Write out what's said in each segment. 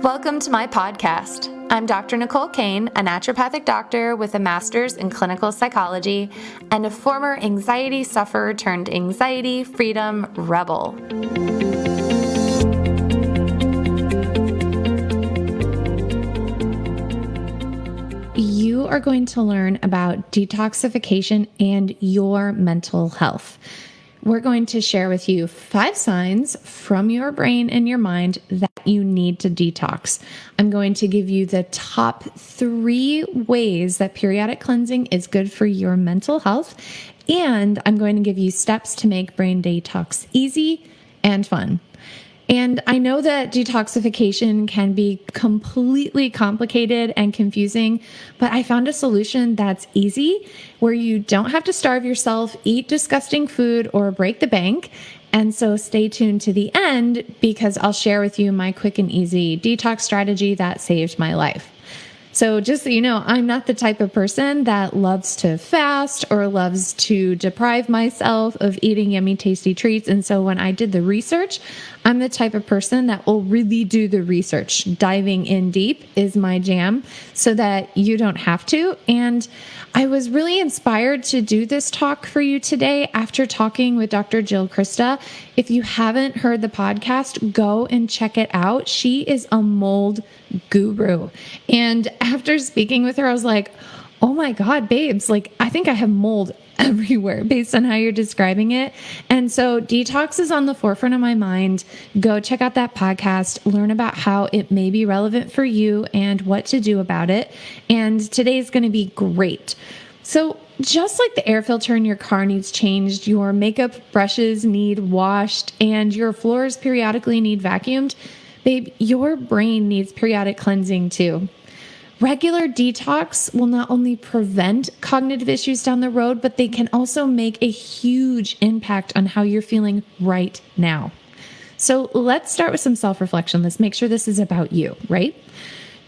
Welcome to my podcast. I'm Dr. Nicole Cain, a naturopathic doctor with a master's in clinical psychology and a former anxiety sufferer turned anxiety freedom rebel. You are going to learn about detoxification and your mental health. We're going to share with you 5 signs from your brain and your mind that you need to detox. I'm going to give you the top 3 ways that periodic cleansing is good for your mental health. And I'm going to give you steps to make brain detox easy and fun. And I know that detoxification can be completely complicated and confusing, but I found a solution that's easy, where you don't have to starve yourself, eat disgusting food, or break the bank. And so stay tuned to the end, because I'll share with you my quick and easy detox strategy that saved my life. So just so you know, I'm not the type of person that loves to fast or loves to deprive myself of eating yummy, tasty treats. And so when I did the research, I'm the type of person that will really do the research. Diving in deep is my jam so that you don't have to. And I was really inspired to do this talk for you today after talking with Dr. Jill Krista. If you haven't heard the podcast, go and check it out. She is a mold guru. And after speaking with her, I was like, oh my God, babes, I think I have mold everywhere based on how you're describing it. And so detox is on the forefront of my mind. Go check out that podcast, learn about how it may be relevant for you and what to do about it. And today is going to be great. So just like the air filter in your car needs changed, your makeup brushes need washed, and your floors periodically need vacuumed, babe, your brain needs periodic cleansing too. Regular detox will not only prevent cognitive issues down the road, but they can also make a huge impact on how you're feeling right now. So let's start with some self-reflection. Let's make sure this is about you, right?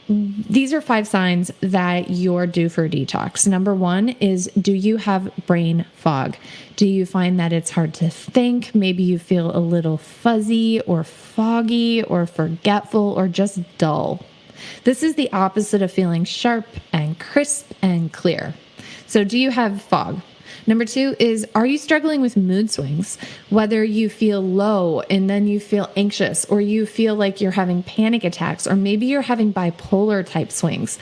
These are 5 signs that you're due for a detox. Number 1 is, do you have brain fog? Do you find that it's hard to think? Maybe you feel a little fuzzy or foggy or forgetful or just dull. This is the opposite of feeling sharp and crisp and clear. So do you have fog? Number 2 is, are you struggling with mood swings? Whether you feel low and then you feel anxious, or you feel like you're having panic attacks, or maybe you're having bipolar type swings.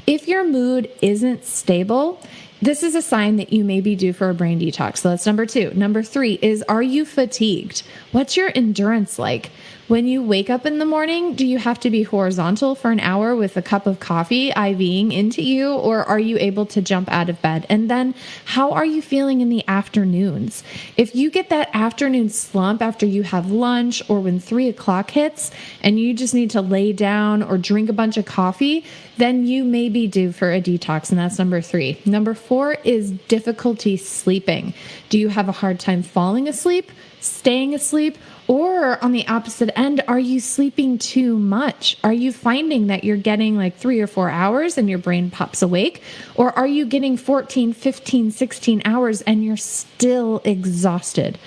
If your mood isn't stable, this is a sign that you may be due for a brain detox. So that's number 2. Number 3 is, are you fatigued? What's your endurance like? When you wake up in the morning, do you have to be horizontal for an hour with a cup of coffee IVing into you, or are you able to jump out of bed? And then how are you feeling in the afternoons? If you get that afternoon slump after you have lunch, or when 3 o'clock hits and you just need to lay down or drink a bunch of coffee, then you may be due for a detox, and that's number 3. Number 4 is difficulty sleeping. Do you have a hard time falling asleep, staying asleep, or on the opposite end, are you sleeping too much? Are you finding that you're getting 3 or 4 hours and your brain pops awake? Or are you getting 14, 15, 16 hours and you're still exhausted?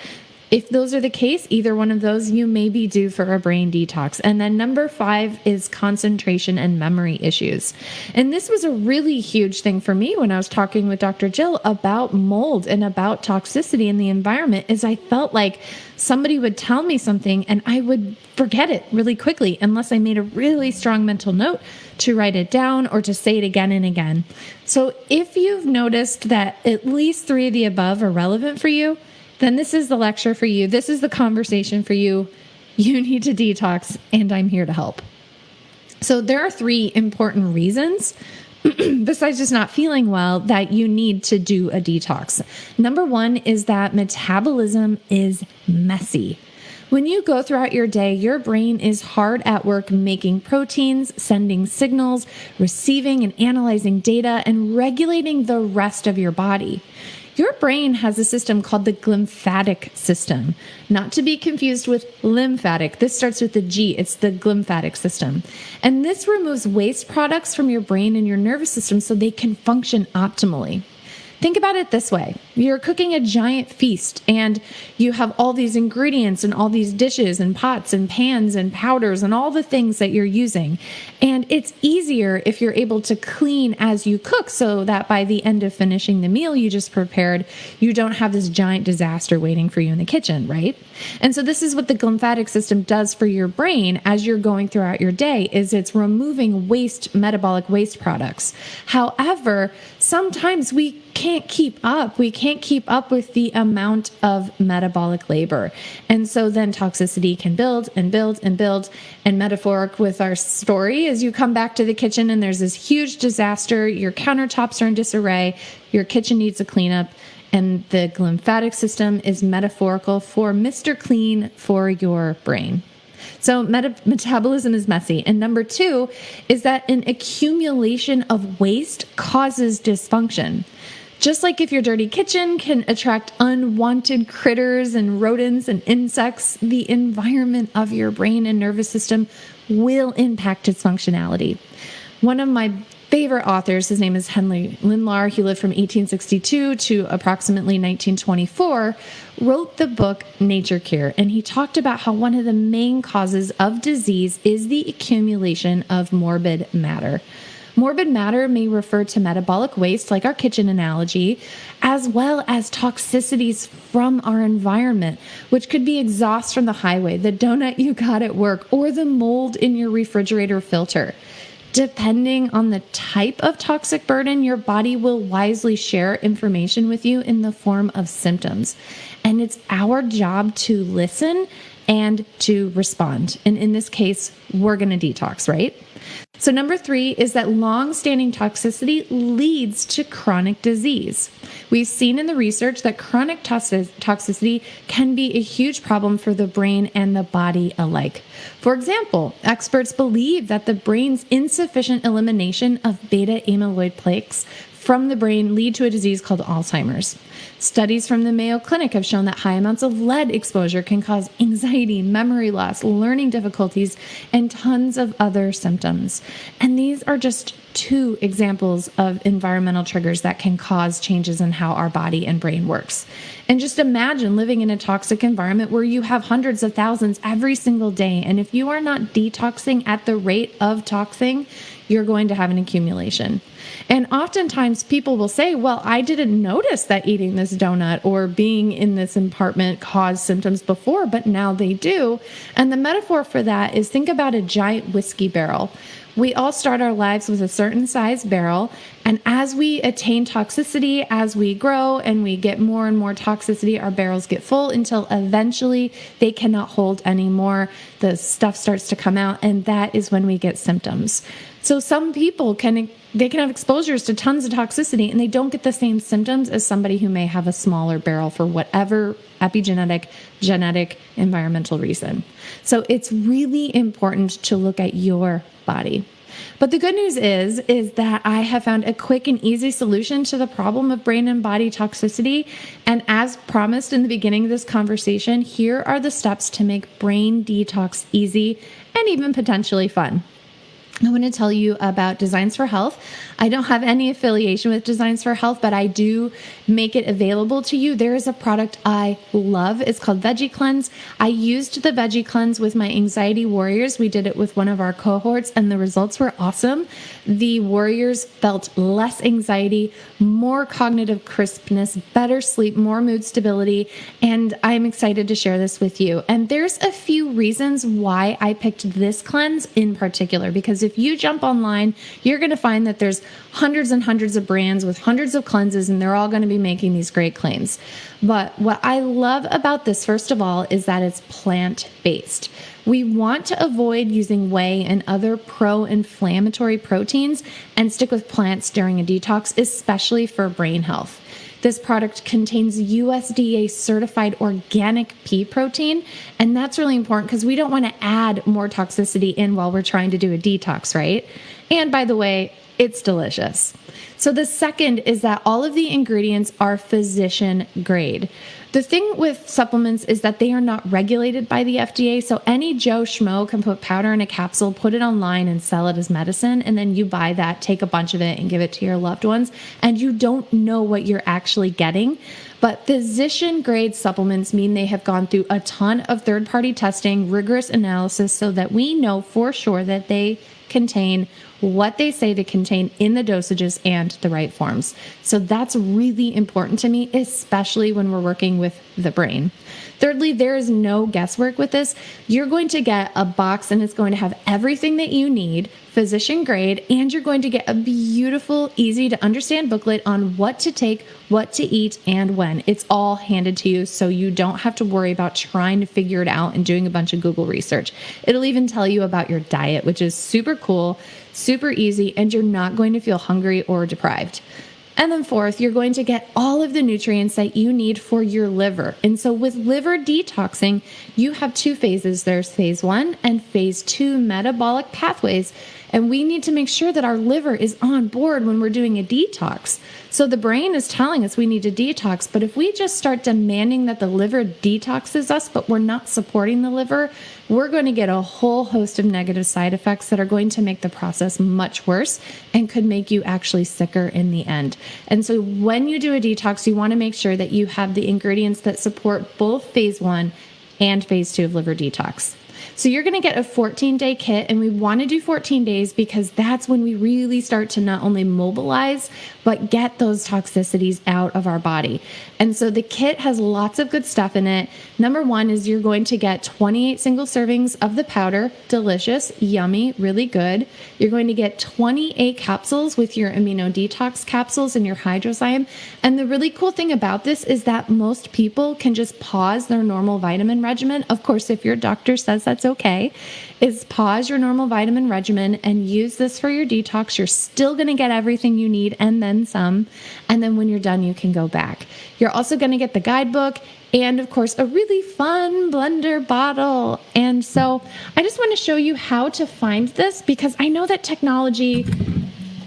If those are the case, either one of those, you may be due for a brain detox. And then number 5 is concentration and memory issues. And this was a really huge thing for me when I was talking with Dr. Jill about mold and about toxicity in the environment, is I felt like somebody would tell me something and I would forget it really quickly unless I made a really strong mental note to write it down or to say it again and again. So if you've noticed that at least 3 of the above are relevant for you, then this is the lecture for you. This is the conversation for you. You need to detox, and I'm here to help. So there are 3 important reasons, besides just not feeling well, that you need to do a detox. Number 1 is that metabolism is messy. When you go throughout your day, your brain is hard at work making proteins, sending signals, receiving and analyzing data, and regulating the rest of your body. Your brain has a system called the glymphatic system, not to be confused with lymphatic. This starts with the G. It's the glymphatic system. And this removes waste products from your brain and your nervous system so they can function optimally. Think about it this way. You're cooking a giant feast and you have all these ingredients and all these dishes and pots and pans and powders and all the things that you're using. And it's easier if you're able to clean as you cook so that by the end of finishing the meal you just prepared, you don't have this giant disaster waiting for you in the kitchen, right? And so this is what the lymphatic system does for your brain as you're going throughout your day, is it's removing waste, metabolic waste products. However, sometimes we can't keep up. We can't keep up with the amount of metabolic labor. And so then toxicity can build and build and build. And metaphoric with our story, as you come back to the kitchen and there's this huge disaster, your countertops are in disarray, your kitchen needs a cleanup, and the lymphatic system is metaphorical for Mr. Clean for your brain. So metabolism is messy. And number 2 is that an accumulation of waste causes dysfunction. Just like if your dirty kitchen can attract unwanted critters and rodents and insects, the environment of your brain and nervous system will impact its functionality. One of my favorite authors, his name is Henry Lindlar, he lived from 1862 to approximately 1924, wrote the book Nature Cure, and he talked about how one of the main causes of disease is the accumulation of morbid matter. Morbid matter may refer to metabolic waste, like our kitchen analogy, as well as toxicities from our environment, which could be exhaust from the highway, the donut you got at work, or the mold in your refrigerator filter. Depending on the type of toxic burden, your body will wisely share information with you in the form of symptoms. And it's our job to listen and to respond. And in this case, we're going to detox, right? So number 3 is that long-standing toxicity leads to chronic disease. We've seen in the research that chronic toxicity can be a huge problem for the brain and the body alike. For example, experts believe that the brain's insufficient elimination of beta amyloid plaques from the brain lead to a disease called Alzheimer's. Studies from the Mayo Clinic have shown that high amounts of lead exposure can cause anxiety, memory loss, learning difficulties, and tons of other symptoms. And these are just 2 examples of environmental triggers that can cause changes in how our body and brain works. And just imagine living in a toxic environment where you have hundreds of thousands every single day. And if you are not detoxing at the rate of toxing, you're going to have an accumulation. And oftentimes people will say, well, I didn't notice that eating this donut or being in this apartment caused symptoms before, but now they do. And the metaphor for that is, think about a giant whiskey barrel. We all start our lives with a certain size barrel. And as we attain toxicity, as we grow and we get more and more toxicity, our barrels get full until eventually they cannot hold anymore. The stuff starts to come out, and that is when we get symptoms. So some people can have exposures to tons of toxicity and they don't get the same symptoms as somebody who may have a smaller barrel for whatever epigenetic, genetic, environmental reason. So it's really important to look at your body. But the good news is that I have found a quick and easy solution to the problem of brain and body toxicity. And as promised in the beginning of this conversation, here are the steps to make brain detox easy and even potentially fun. I want to tell you about Designs for Health. I don't have any affiliation with Designs for Health, but I do make it available to you. There is a product I love. It's called Veggie Cleanse. I used the Veggie Cleanse with my anxiety warriors. We did it with one of our cohorts and the results were awesome. The warriors felt less anxiety, more cognitive crispness, better sleep, more mood stability, and I'm excited to share this with you. And there's a few reasons why I picked this cleanse in particular, because if you jump online, you're going to find that there's hundreds and hundreds of brands with hundreds of cleanses, and they're all going to be making these great claims. But what I love about this, first of all, is that it's plant-based. We want to avoid using whey and other pro-inflammatory proteins and stick with plants during a detox, especially for brain health. This product contains USDA certified organic pea protein, and that's really important because we don't want to add more toxicity in while we're trying to do a detox, right? And by the way, it's delicious. So the second is that all of the ingredients are physician grade. The thing with supplements is that they are not regulated by the FDA. So any Joe Schmo can put powder in a capsule, put it online and sell it as medicine. And then you buy that, take a bunch of it and give it to your loved ones. And you don't know what you're actually getting. But physician grade supplements mean they have gone through a ton of third-party testing, rigorous analysis, so that we know for sure that they contain what they say to contain in the dosages and the right forms. So that's really important to me, especially when we're working with the brain. Thirdly, there is no guesswork with this. You're going to get a box and it's going to have everything that you need, physician grade, and you're going to get a beautiful, easy to understand booklet on what to take, what to eat, and when. It's all handed to you, so you don't have to worry about trying to figure it out and doing a bunch of Google research. It'll even tell you about your diet, which is super cool, super easy, and you're not going to feel hungry or deprived. And then fourth, you're going to get all of the nutrients that you need for your liver. And so with liver detoxing, you have two phases. There's phase 1 and phase 2 metabolic pathways. And we need to make sure that our liver is on board when we're doing a detox. So the brain is telling us we need to detox, but if we just start demanding that the liver detoxes us, but we're not supporting the liver, we're going to get a whole host of negative side effects that are going to make the process much worse and could make you actually sicker in the end. And so when you do a detox, you want to make sure that you have the ingredients that support both phase 1 and phase 2 of liver detox. So you're going to get a 14-day kit, and we want to do 14 days because that's when we really start to not only mobilize, but get those toxicities out of our body. And so the kit has lots of good stuff in it. Number one is you're going to get 28 single servings of the powder, delicious, yummy, really good. You're going to get 28 capsules with your amino detox capsules and your hydrozyme. And the really cool thing about this is that most people can just pause their normal vitamin regimen. Of course, if your doctor says that's okay, is pause your normal vitamin regimen and use this for your detox. You're still going to get everything you need and then some. And then when you're done, you can go back. You're also going to get the guidebook and, of course, a really fun blender bottle. And so I just want to show you how to find this because I know that technology,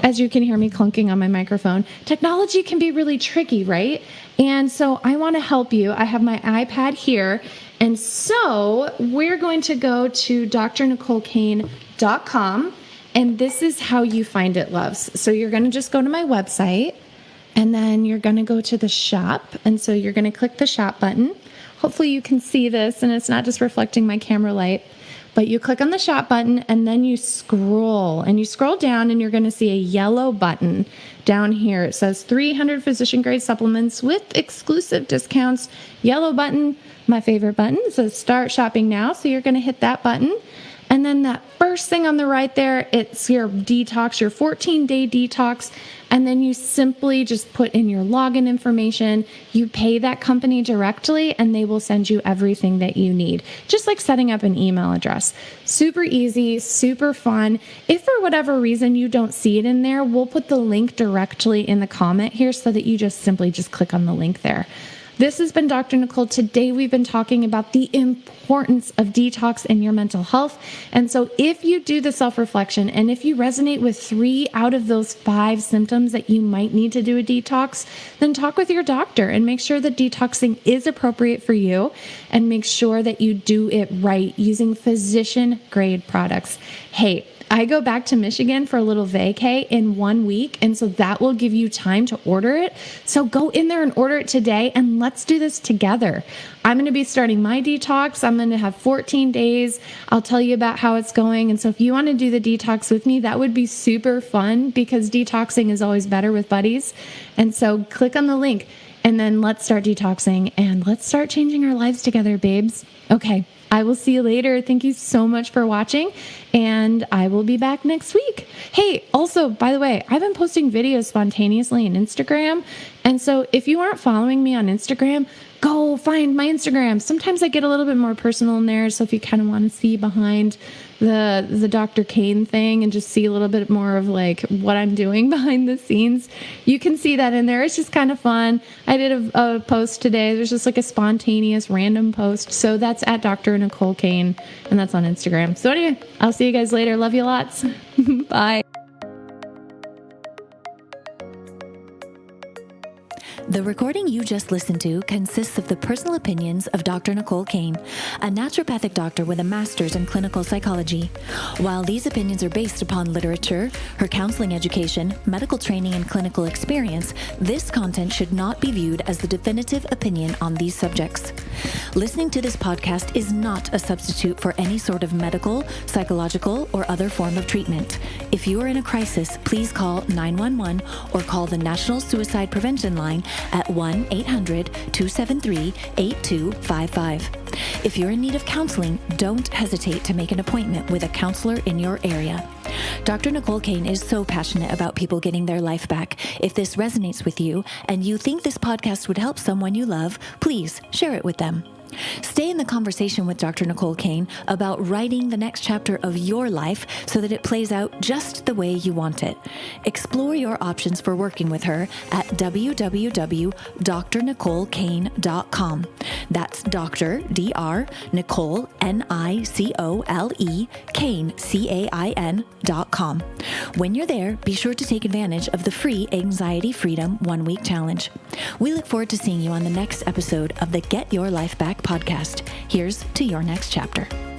as you can hear me clunking on my microphone, technology can be really tricky, right? And so I want to help you. I have my iPad here. And so we're going to go to drnicolecain.com, and this is how you find it, loves. So you're going to just go to my website, and then you're going to go to the shop. And so you're going to click the shop button. Hopefully you can see this, and it's not just reflecting my camera light. But you click on the shop button, and then you scroll down, and you're going to see a yellow button down here. It says 300 physician grade supplements with exclusive discounts. Yellow button, my favorite button. It says start shopping now. So you're going to hit that button. And then that first thing on the right there, it's your detox, your 14-day detox. And then you simply just put in your login information. You pay that company directly, and they will send you everything that you need. Just like setting up an email address. Super easy, super fun. If for whatever reason you don't see it in there, we'll put the link directly in the comment here so that you just simply just click on the link there. This has been Dr. Nicole. Today we've been talking about the importance of detox in your mental health. And so if you do the self-reflection and if you resonate with 3 out of those 5 symptoms that you might need to do a detox, then talk with your doctor and make sure that detoxing is appropriate for you and make sure that you do it right using physician grade products. Hey, I go back to Michigan for a little vacay in 1 week, and so that will give you time to order it. So go in there and order it today, and let's do this together. I'm going to be starting my detox. I'm going to have 14 days. I'll tell you about how it's going. And so if you want to do the detox with me, that would be super fun because detoxing is always better with buddies. And so click on the link, and then let's start detoxing, and let's start changing our lives together, babes. Okay. I will see you later. Thank you so much for watching, and I will be back next week. Hey, also, by the way, I've been posting videos spontaneously on Instagram, and so if you aren't following me on Instagram, go find my Instagram. Sometimes I get a little bit more personal in there, so if you kind of want to see behind the Dr. Cain thing and just see a little bit more of like what I'm doing behind the scenes, you can see that in there. It's just kind of fun. I did a post today. There's just like a spontaneous random post. So that's at Dr. Nicole Cain, and that's on Instagram. So anyway, I'll see you guys later. Love you lots. Bye. The The recording you just listened to consists of the personal opinions of Dr. Nicole Cain, a naturopathic doctor with a master's in clinical psychology. While these opinions are based upon literature, her counseling education, medical training, and clinical experience, this content should not be viewed as the definitive opinion on these subjects. Listening to this podcast is not a substitute for any sort of medical, psychological, or other form of treatment. If you are in a crisis, please call 911 or call the National Suicide Prevention Line at 1-800-273-8255. If you're in need of counseling, don't hesitate to make an appointment with a counselor in your area. Dr. Nicole Cain is so passionate about people getting their life back. If this resonates with you and you think this podcast would help someone you love, please share it with them. Stay in the conversation with Dr. Nicole Cain about writing the next chapter of your life so that it plays out just the way you want it. Explore your options for working with her at www.drnicolecain.com. That's Dr. Dr. Nicole Nicole Cain CAIN.com. When you're there, be sure to take advantage of the free Anxiety Freedom 1-week challenge. We look forward to seeing you on the next episode of the Get Your Life Back podcast. Here's to your next chapter.